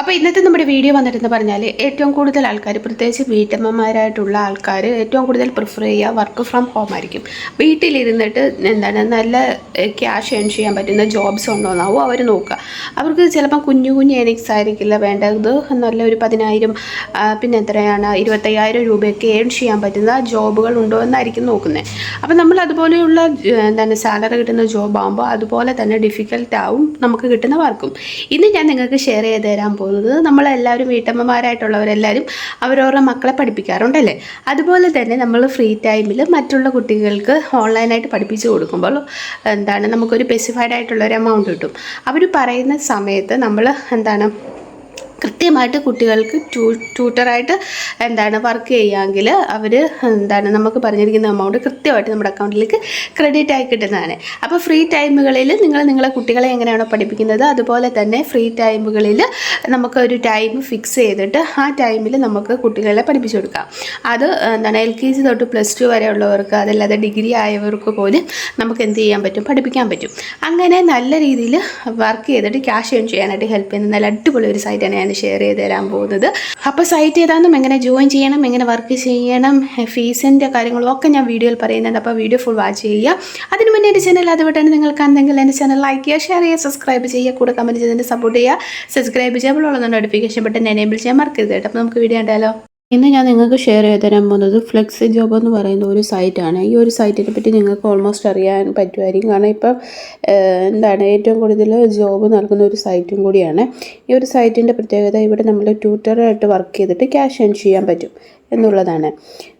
അപ്പോൾ ഇന്നത്തെ നമ്മുടെ വീഡിയോ വന്നിട്ടെന്ന് പറഞ്ഞാൽ ഏറ്റവും കൂടുതൽ ആൾക്കാർ പ്രത്യേകിച്ച് വീട്ടമ്മമാരായിട്ടുള്ള ആൾക്കാർ ഏറ്റവും കൂടുതൽ പ്രിഫർ ചെയ്യുക വർക്ക് ഫ്രം ഹോം ആയിരിക്കും. വീട്ടിലിരുന്നിട്ട് നല്ല ക്യാഷ് ഏൺ ചെയ്യാൻ പറ്റുന്ന ജോബ്സ് ഉണ്ടോയെന്നാവും അവർ നോക്കുക. അവർക്ക് ചിലപ്പോൾ കുഞ്ഞു ഏണിങ്സ് ആയിരിക്കില്ല വേണ്ടത്, നല്ലൊരു 10,000 പിന്നെ എത്രയാണ് 25,000 രൂപയൊക്കെ ഏൺ ചെയ്യാൻ പറ്റുന്ന ജോബുകൾ ഉണ്ടോ എന്നായിരിക്കും നോക്കുന്നത്. അപ്പോൾ നമ്മൾ അതുപോലെയുള്ള സാലറി കിട്ടുന്ന ജോബ് ആകുമ്പോൾ അതുപോലെ തന്നെ ഡിഫിക്കൽട്ടാവും നമുക്ക് കിട്ടുന്ന വർക്കും. ഇന്ന് ഞാൻ നിങ്ങൾക്ക് ഷെയർ ചെയ്ത് തരാൻ പോകുന്നത്, നമ്മളെല്ലാവരും വീട്ടമ്മമാരായിട്ടുള്ളവരെല്ലാവരും അവരവരുടെ മക്കളെ പഠിപ്പിക്കാറുണ്ടല്ലേ. അതുപോലെ തന്നെ നമ്മൾ ഫ്രീ ടൈമിൽ മറ്റുള്ള കുട്ടികൾക്ക് ഓൺലൈനായിട്ട് പഠിപ്പിച്ചു കൊടുക്കുമ്പോൾ നമുക്കൊരു സ്പെസിഫൈഡ് ആയിട്ടുള്ളൊരു എമൗണ്ട് കിട്ടും. അവർ പറയുന്ന സമയത്ത് നമ്മൾ കൃത്യമായിട്ട് കുട്ടികൾക്ക് ട്യൂട്ടറായിട്ട് വർക്ക് ചെയ്യുകയെങ്കിൽ അവർ നമുക്ക് പറഞ്ഞിരിക്കുന്ന എമൗണ്ട് കൃത്യമായിട്ട് നമ്മുടെ അക്കൗണ്ടിലേക്ക് ക്രെഡിറ്റ് ആയി കിട്ടുന്നതാണ്. അപ്പോൾ ഫ്രീ ടൈമുകളിൽ നിങ്ങളെ കുട്ടികളെ എങ്ങനെയാണോ പഠിപ്പിക്കുന്നത് അതുപോലെ തന്നെ ഫ്രീ ടൈമുകളിൽ നമുക്കൊരു ടൈം ഫിക്സ് ചെയ്തിട്ട് ആ ടൈമിൽ നമുക്ക് കുട്ടികളെ പഠിപ്പിച്ചു കൊടുക്കാം. അത് LKG തൊട്ട് +2 വരെയുള്ളവർക്ക്, അതല്ലാതെ ഡിഗ്രി ആയവർക്ക് പോലും നമുക്ക് എന്ത് ചെയ്യാൻ പറ്റും, പഠിപ്പിക്കാൻ പറ്റും. അങ്ങനെ നല്ല രീതിയിൽ വർക്ക് ചെയ്തിട്ട് ക്യാഷ് ഏൺ ചെയ്യാനായിട്ട് ഹെൽപ്പ് ചെയ്യുന്ന നല്ല അടിപൊളി ഒരു സൈറ്റാണ് ഞാൻ ഷെയർ ചെയ്ത് തരാൻ പോകുന്നത്. അപ്പോൾ സൈറ്റ് ഏതാണെന്നും എങ്ങനെ ജോയിൻ ചെയ്യണം, എങ്ങനെ വർക്ക് ചെയ്യണം, ഫീസിൻ്റെ കാര്യങ്ങളും ഒക്കെ ഞാൻ വീഡിയോയിൽ പറയുന്നുണ്ട്. അപ്പോൾ വീഡിയോ ഫുൾ വാച്ച് ചെയ്യുക. അതിന് മുന്നേ എൻ്റെ ചാനൽ അതുകൊണ്ടാണ് നിങ്ങൾക്കാണെങ്കിൽ എൻ്റെ ചാനൽ ലൈക്ക് ചെയ്യുക, ഷെയർ ചെയ്യുക, സബ്സ്ക്രൈബ് ചെയ്യുക, കൂടെ കമൻറ്റ് ചെയ്തിട്ട് സപ്പോർട്ട് ചെയ്യുക. സബ്സ്ക്രൈബ് ചെയ്യുമ്പോഴുള്ള നോട്ടിഫിക്കേഷൻ ബട്ടൺ എനേബിൾ ചെയ്യാൻ മറക്കരുത് കേട്ടോ. അപ്പോൾ നമുക്ക് വീഡിയോ ഉണ്ടല്ലോ. ഇന്ന് ഞാൻ നിങ്ങൾക്ക് ഷെയർ ചെയ്ത് തരാൻ പോകുന്നത് ഫ്ലെക്സി ജോബ് എന്ന് പറയുന്ന ഒരു സൈറ്റാണ്. ഈ ഒരു സൈറ്റിനെ പറ്റി നിങ്ങൾക്ക് ഓൾമോസ്റ്റ് അറിയാൻ പറ്റുമായിരിക്കും. കാരണം ഇപ്പം ഏറ്റവും കൂടുതൽ ജോബ് നൽകുന്ന ഒരു സൈറ്റും കൂടിയാണ്. ഈ ഒരു സൈറ്റിൻ്റെ പ്രത്യേകത, ഇവിടെ നമ്മൾ ട്യൂട്ടറായിട്ട് വർക്ക് ചെയ്തിട്ട് ക്യാഷ് ഏൺ ചെയ്യാൻ പറ്റും എന്നുള്ളതാണ്.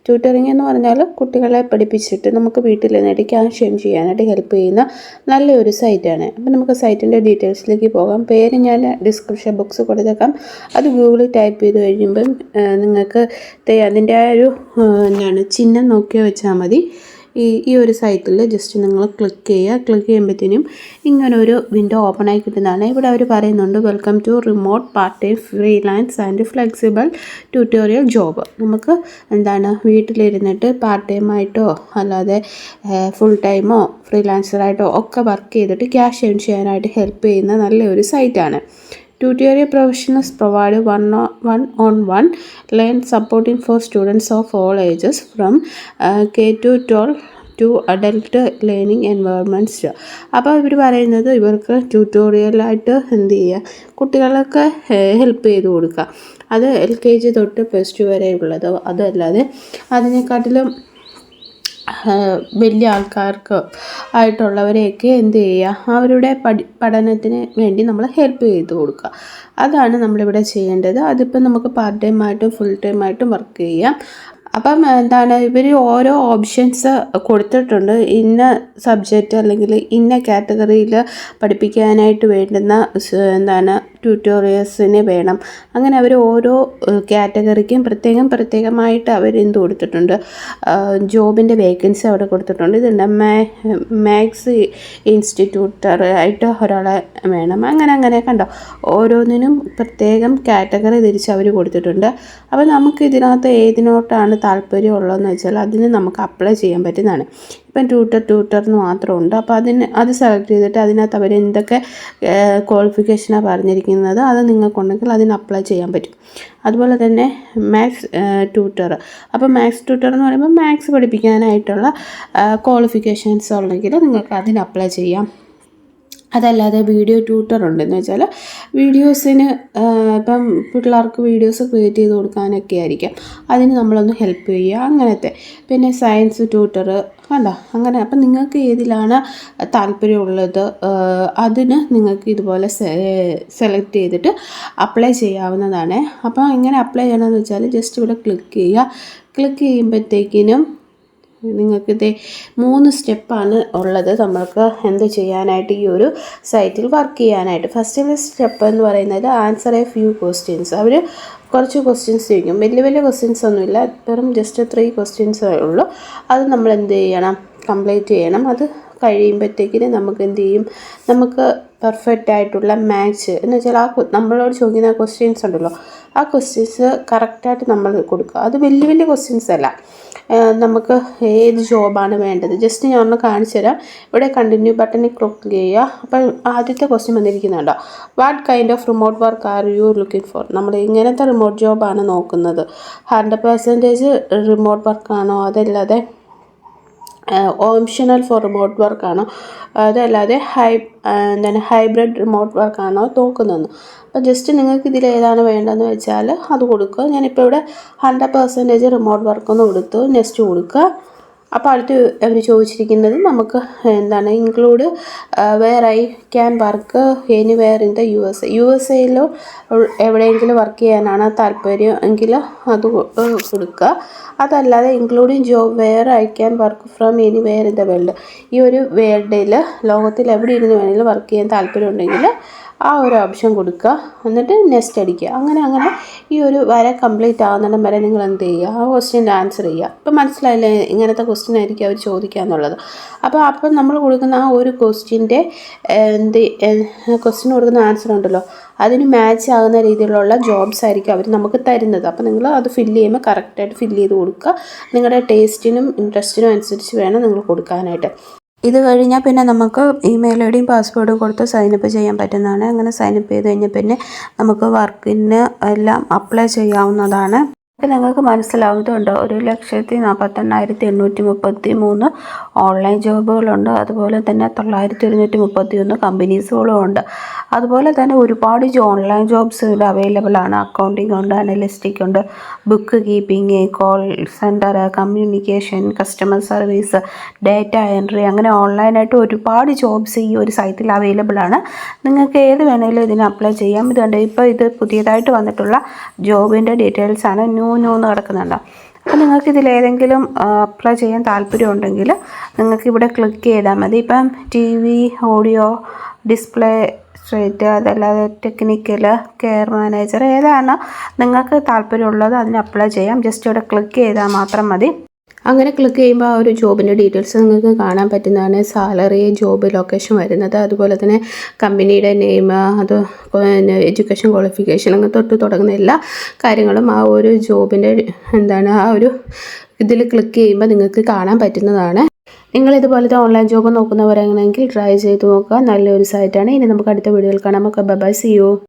ട്യൂട്ടറിങ് എന്ന് പറഞ്ഞാൽ കുട്ടികളെ പഠിപ്പിച്ചിട്ട് നമുക്ക് വീട്ടിൽ നിന്നിട്ട് ക്യാഷ് ഏൺ ചെയ്യാനായിട്ട് ഹെൽപ്പ് ചെയ്യുന്ന നല്ലൊരു സൈറ്റാണ്. അപ്പോൾ നമുക്ക് സൈറ്റിൻ്റെ ഡീറ്റെയിൽസിലേക്ക് പോകാം. പേര് ഞാൻ ഡിസ്ക്രിപ്ഷൻ ബോക്സ് കൊടുത്തേക്കാം. അത് ഗൂഗിളിൽ ടൈപ്പ് ചെയ്ത് കഴിയുമ്പം നിങ്ങൾക്ക് അതിൻ്റെ ആ ഒരു ചിഹ്നം നോക്കി വെച്ചാൽ മതി. ഈ ഒരു സൈറ്റിൽ ജസ്റ്റ് നിങ്ങൾ ക്ലിക്ക് ചെയ്യുക. ക്ലിക്ക് ചെയ്യുമ്പോഴത്തേനും ഇങ്ങനൊരു വിൻഡോ ഓപ്പൺ ആയി കിട്ടുന്നതാണ്. ഇവിടെ അവർ പറയുന്നുണ്ട്, welcome to remote part time freelance and flexible tutorial job. നമുക്ക് വീട്ടിലിരുന്നിട്ട് പാർട്ട് ടൈമായിട്ടോ അല്ലാതെ ഫുൾ ടൈമോ ഫ്രീലാൻസറായിട്ടോ ഒക്കെ വർക്ക് ചെയ്തിട്ട് ക്യാഷ് ഏൺ ചെയ്യാനായിട്ട് ഹെൽപ്പ് ചെയ്യുന്ന നല്ലൊരു സൈറ്റാണ്. Tutorial professionals provide one-on-one learn supporting for students of all ages from K-12 to adult learning environments. അപ്പോൾ ഇവർ പറയുന്നത്, ഇവർക്ക് ട്യൂട്ടോറിയലായിട്ട് കുട്ടികളൊക്കെ ഹെൽപ്പ് ചെയ്ത് കൊടുക്കുക. അത് LKG തൊട്ട് +2 വരെ ഉള്ളതോ അതല്ലാതെ അതിനെക്കാട്ടിലും വലിയ ആൾക്കാർക്ക് ആയിട്ടുള്ളവരെയൊക്കെ അവരുടെ പഠനത്തിന് വേണ്ടി നമ്മൾ ഹെൽപ്പ് ചെയ്ത് കൊടുക്കുക. അതാണ് നമ്മളിവിടെ ചെയ്യേണ്ടത്. അതിപ്പോൾ നമുക്ക് പാർട്ട് ടൈമായിട്ടും ഫുൾ ടൈമായിട്ടും വർക്ക് ചെയ്യാം. അപ്പം ഇവർ ഓരോ ഓപ്ഷൻസ് കൊടുത്തിട്ടുണ്ട്. ഇന്ന സബ്ജക്റ്റ് അല്ലെങ്കിൽ ഇന്ന കാറ്റഗറിയിൽ പഠിപ്പിക്കാനായിട്ട് വേണ്ടുന്ന ട്യൂട്ടോറിയൽസിന് വേണം. അങ്ങനെ അവർ ഓരോ കാറ്റഗറിക്കും പ്രത്യേകമായിട്ട് അവർ കൊടുത്തിട്ടുണ്ട്. ജോബിൻ്റെ വേക്കൻസി അവിടെ കൊടുത്തിട്ടുണ്ട്. ഇതുണ്ട്, മാത്സ് ഇൻസ്റ്റിറ്റ്യൂട്ടർ ആയിട്ട് ഒരാളെ വേണം. അങ്ങനെ കണ്ടോ, ഓരോന്നിനും പ്രത്യേകം കാറ്റഗറി തിരിച്ച് അവർ കൊടുത്തിട്ടുണ്ട്. അപ്പോൾ നമുക്ക് ഇതിനകത്ത് ഏതിനോട്ടാണ് താല്പര്യമുള്ളതെന്ന് വെച്ചാൽ അതിന് നമുക്ക് അപ്ലൈ ചെയ്യാൻ പറ്റുന്നതാണ്. ഇപ്പം ട്യൂട്ടറിന് മാത്രമുണ്ട്. അപ്പോൾ അത് സെലക്ട് ചെയ്തിട്ട് അതിനകത്ത് അവർ എന്തൊക്കെ ക്വാളിഫിക്കേഷനാണ് പറഞ്ഞിരിക്കുന്നത് അത് നിങ്ങൾക്കുണ്ടെങ്കിൽ അതിന് അപ്ലൈ ചെയ്യാൻ പറ്റും. അതുപോലെ തന്നെ മാത്സ് ട്യൂട്ടർ. അപ്പോൾ മാത്സ് ട്യൂട്ടർ എന്ന് പറയുമ്പോൾ മാത്സ് പഠിപ്പിക്കാനായിട്ടുള്ള ക്വാളിഫിക്കേഷൻസ് ഉണ്ടെങ്കിൽ നിങ്ങൾക്ക് അതിന് അപ്ലൈ ചെയ്യാം. അതല്ലാതെ വീഡിയോ ട്യൂട്ടർ ഉണ്ടെന്ന് വെച്ചാൽ വീഡിയോസിന് ഇപ്പം പിള്ളേർക്ക് വീഡിയോസ് ക്രിയേറ്റ് ചെയ്ത് കൊടുക്കാനൊക്കെ ആയിരിക്കാം, അതിന് നമ്മളൊന്ന് ഹെൽപ്പ് ചെയ്യുക, അങ്ങനത്തെ. പിന്നെ സയൻസ് ട്യൂട്ടർ അങ്ങനെ. അപ്പം നിങ്ങൾക്ക് ഏതിലാണ് താല്പര്യമുള്ളത് അതിന് നിങ്ങൾക്ക് ഇതുപോലെ സെലക്ട് ചെയ്തിട്ട് അപ്ലൈ ചെയ്യാവുന്നതാണ്. അപ്പോൾ എങ്ങനെ അപ്ലൈ ചെയ്യണമെന്ന് വെച്ചാൽ ജസ്റ്റ് ഇവിടെ ക്ലിക്ക് ചെയ്യുക. ക്ലിക്ക് ചെയ്യുമ്പോഴത്തേക്കിനും നിങ്ങൾക്ക് 3 സ്റ്റെപ്പാണ് ഉള്ളത് നമ്മൾക്ക് എന്ത് ചെയ്യാനായിട്ട് ഈ ഒരു സൈറ്റിൽ വർക്ക് ചെയ്യാനായിട്ട്. ഫസ്റ്റ് സ്റ്റെപ്പ് എന്ന് പറയുന്നത് ആൻസർ എ ഫ്യൂ ക്വസ്റ്റ്യൻസ്. അവർ കുറച്ച് ക്വസ്റ്റ്യൻസ് ചോദിക്കും. വലിയ ക്വസ്റ്റ്യൻസ് ഒന്നുമില്ല, വെറും ജസ്റ്റ് 3 ക്വസ്റ്റ്യൻസേ ഉള്ളൂ. അത് നമ്മൾ എന്ത് ചെയ്യണം, കംപ്ലീറ്റ് ചെയ്യണം. അത് കഴിയുമ്പോഴത്തേക്കിന് നമുക്ക് എന്ത് ചെയ്യും, നമുക്ക് പെർഫെക്റ്റ് ആയിട്ടുള്ള മാച്ച് എന്ന് വെച്ചാൽ നമ്മളോട് ചോദിക്കുന്ന ക്വസ്റ്റ്യൻസ് ഉണ്ടല്ലോ, ആ ക്വസ്റ്റ്യൻസ് കറക്റ്റായിട്ട് നമ്മൾ കൊടുക്കുക. അത് വലിയ വലിയ ക്വസ്റ്റ്യൻസ് അല്ല, നമുക്ക് ഏത് ജോബാണ് വേണ്ടത് ജസ്റ്റ് ഞാൻ ഒന്ന് കാണിച്ചു തരാം. ഇവിടെ കണ്ടിന്യൂ ബട്ടണിൽ ക്ലിക്ക് ചെയ്യുക. അപ്പം ആദ്യത്തെ ക്വസ്റ്റ്യൻ വന്നിരിക്കുന്നുണ്ടോ, what kind of remote work are you looking for. നമ്മൾ ഇങ്ങനത്തെ റിമോട്ട് ജോബാണ് നോക്കുന്നത്. 100% റിമോട്ട് വർക്കാണോ, അതല്ലാതെ ഓപ്ഷണൽ ഫോർ റിമോട്ട് വർക്കാണോ, അതല്ലാതെ ഹൈബ്രിഡ് റിമോട്ട് വർക്കാണോ നോക്കുന്നതെന്ന്. അപ്പോൾ ജസ്റ്റ് നിങ്ങൾക്ക് ഇതിൽ ഏതാണ് വേണ്ടതെന്ന് വെച്ചാൽ അത് കൊടുക്കുക. ഞാനിപ്പോൾ ഇവിടെ 100% റിമോട്ട് വർക്കെന്ന് കൊടുത്തു, നെക്സ്റ്റ് കൊടുക്കുക. അപ്പോൾ അടുത്ത് അവർ ചോദിച്ചിരിക്കുന്നത് നമുക്ക് include where I can work anywhere in the USA എവിടെയെങ്കിലും വർക്ക് ചെയ്യാനാണ് താല്പര്യം എങ്കിൽ അത് കൊടുക്കുക. അതല്ലാതെ including job where I can work from anywhere in the world, ഈ ഒരു വേൾഡിൽ ലോകത്തിൽ എവിടെ ഇരുന്ന് വേണമെങ്കിലും വർക്ക് ചെയ്യാൻ താല്പര്യം ഉണ്ടെങ്കിൽ ആ ഒരു ഓപ്ഷൻ കൊടുക്കുക. എന്നിട്ട് നെക്സ്റ്റ് അടിക്കുക. അങ്ങനെ ഈ ഒരു വര കംപ്ലീറ്റ് ആകുന്നിടം വരെ നിങ്ങൾ എന്ത് ചെയ്യുക, ആ ക്വസ്റ്റ്യൻ്റെ ആൻസർ ചെയ്യുക. ഇപ്പം മനസ്സിലായില്ലേ ഇങ്ങനത്തെ ക്വസ്റ്റ്യൻ ആയിരിക്കും അവർ ചോദിക്കുക എന്നുള്ളത്. അപ്പം നമ്മൾ കൊടുക്കുന്ന ആ ഒരു ക്വസ്റ്റ്യൻ്റെ ക്വസ്റ്റ്യൻ കൊടുക്കുന്ന ആൻസർ ഉണ്ടല്ലോ, അതിന് മാച്ച് ആകുന്ന രീതിയിലുള്ള ജോബ്സ് ആയിരിക്കും അവർ നമുക്ക് തരുന്നത്. അപ്പോൾ നിങ്ങൾ അത് ഫില്ല് ചെയ്യുമ്പോൾ കറക്റ്റായിട്ട് ഫില്ല് ചെയ്ത് കൊടുക്കുക. നിങ്ങളുടെ ടേസ്റ്റിനും ഇൻട്രസ്റ്റിനും അനുസരിച്ച് വേണം നിങ്ങൾ കൊടുക്കാനായിട്ട്. ഇത് കഴിഞ്ഞാൽ പിന്നെ നമുക്ക് ഇമെയിൽ ഐ ഡിയും പാസ്വേഡും കൊടുത്ത് സൈനപ്പ് ചെയ്യാൻ പറ്റുന്നതാണ്. അങ്ങനെ സൈനപ്പ് ചെയ്ത് കഴിഞ്ഞാൽ പിന്നെ നമുക്ക് വർക്കിന് എല്ലാം അപ്ലൈ ചെയ്യാവുന്നതാണ്. ഇപ്പം നിങ്ങൾക്ക് മനസ്സിലാവുന്നുണ്ടോ, 1,48,833 ഓൺലൈൻ ജോബുകളുണ്ട്. അതുപോലെ തന്നെ 9,131 കമ്പനീസുകളും ഉണ്ട്. അതുപോലെ തന്നെ ഒരുപാട് ഓൺലൈൻ ജോബ്സ് ഇവിടെ അവൈലബിൾ ആണ്. അക്കൗണ്ടിങ് ഉണ്ട്, അനലിസ്റ്റിക് ഉണ്ട്, book keeping, call centre, communication, customer service, data entry, അങ്ങനെ ഓൺലൈനായിട്ട് ഒരുപാട് ജോബ്സ് ഈ ഒരു സൈറ്റിൽ അവൈലബിൾ ആണ്. നിങ്ങൾക്ക് ഏത് വേണമെങ്കിലും ഇതിന് അപ്ലൈ ചെയ്യാം. ഇതുണ്ട്, ഇപ്പോൾ ഇത് പുതിയതായിട്ട് വന്നിട്ടുള്ള ജോബിൻ്റെ ഡീറ്റെയിൽസ് ആണ്. ന്യൂ എന്ന് കിടക്കുന്നുണ്ട്. അപ്പോൾ നിങ്ങൾക്ക് ഇതിലേതെങ്കിലും അപ്ലൈ ചെയ്യാൻ താല്പര്യമുണ്ടെങ്കിൽ നിങ്ങൾക്ക് ഇവിടെ ക്ലിക്ക് ചെയ്താൽ മതി. ഇപ്പം TV, ഓഡിയോ, ഡിസ്പ്ലേ സ്ട്രേറ്റ്, അതല്ലാതെ ടെക്നിക്കൽ, കെയർ മാനേജർ, ഏതാണ് നിങ്ങൾക്ക് താല്പര്യമുള്ളത് അതിന് അപ്ലൈ ചെയ്യാം. ജസ്റ്റ് ഇവിടെ ക്ലിക്ക് ചെയ്താൽ മാത്രം മതി. അങ്ങനെ ക്ലിക്ക് ചെയ്യുമ്പോൾ ആ ഒരു ജോബിൻ്റെ ഡീറ്റെയിൽസ് നിങ്ങൾക്ക് കാണാൻ പറ്റുന്നതാണ്. സാലറി, ജോബ് ലൊക്കേഷൻ വരുന്നത്, അതുപോലെ തന്നെ കമ്പനിയുടെ നെയിം, അത് എഡ്യൂക്കേഷൻ ക്വാളിഫിക്കേഷൻ, അങ്ങനെ തൊട്ട് തുടങ്ങുന്ന എല്ലാ കാര്യങ്ങളും ആ ഒരു ജോബിൻ്റെ ആ ഒരു ഇതിൽ ക്ലിക്ക് ചെയ്യുമ്പോൾ നിങ്ങൾക്ക് കാണാൻ പറ്റുന്നതാണ്. നിങ്ങളിതുപോലത്തെ ഓൺലൈൻ ജോബ് നോക്കുന്നവരാണെങ്കിൽ ട്രൈ ചെയ്ത് നോക്കുക. നല്ലൊരു സൈറ്റാണ്. ഇനി നമുക്ക് അടുത്ത വീഡിയോയിൽ കാണാം. Bye, see U.